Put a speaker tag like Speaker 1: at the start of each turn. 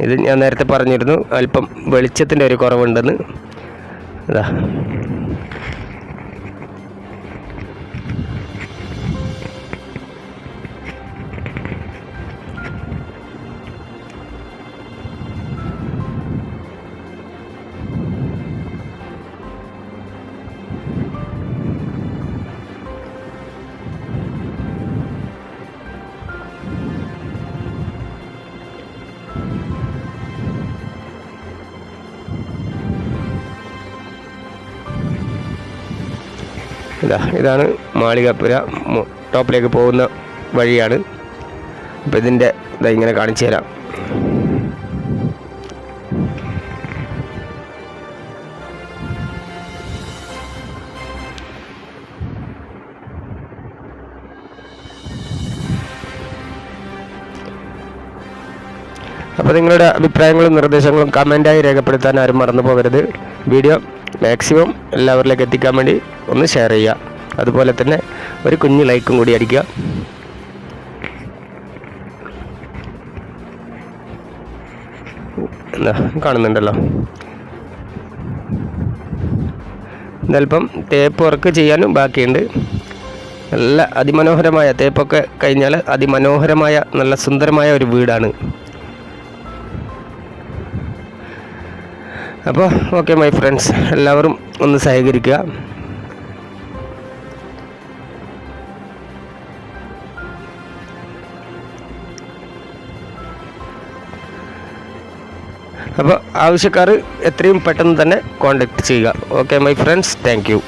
Speaker 1: ഇത് ഞാൻ നേരത്തെ പറഞ്ഞിരുന്നു അല്പം വെളിച്ചത്തിൻ്റെ ഒരു കുറവുണ്ടെന്ന്. ഇതാ ഇതാണ് മാളികപ്പുര ടോപ്പിലേക്ക് പോകുന്ന വഴിയാണ്. അപ്പോൾ ഇതിൻ്റെ ഇങ്ങനെ കാണിച്ചു തരാം. അപ്പോൾ നിങ്ങളുടെ അഭിപ്രായങ്ങളും നിർദ്ദേശങ്ങളും കമൻറ്റായി രേഖപ്പെടുത്താൻ ആരും മറന്നു പോകരുത്. വീഡിയോ മാക്സിമം എല്ലാവരിലേക്ക് എത്തിക്കാൻ വേണ്ടി ഒന്ന് ഷെയർ ചെയ്യുക. അതുപോലെ തന്നെ ഒരു കുഞ്ഞു ലൈക്കും കൂടി അടിക്കുക. എന്താ കാണുന്നുണ്ടല്ലോ. ഇതല്പം തേപ്പ് വർക്ക് ചെയ്യാനും ബാക്കിയുണ്ട്. നല്ല അതിമനോഹരമായ തേപ്പൊക്കെ കഴിഞ്ഞാൽ അതിമനോഹരമായ നല്ല സുന്ദരമായ ഒരു വീടാണ്. അപ്പോൾ ഓക്കെ മൈ ഫ്രണ്ട്സ്, എല്ലാവരും ഒന്ന് സഹകരിക്കുക. അപ്പോൾ ആവശ്യക്കാർ എത്രയും പെട്ടെന്ന് തന്നെ കോൺടാക്റ്റ് ചെയ്യുക. Okay my friends, thank you.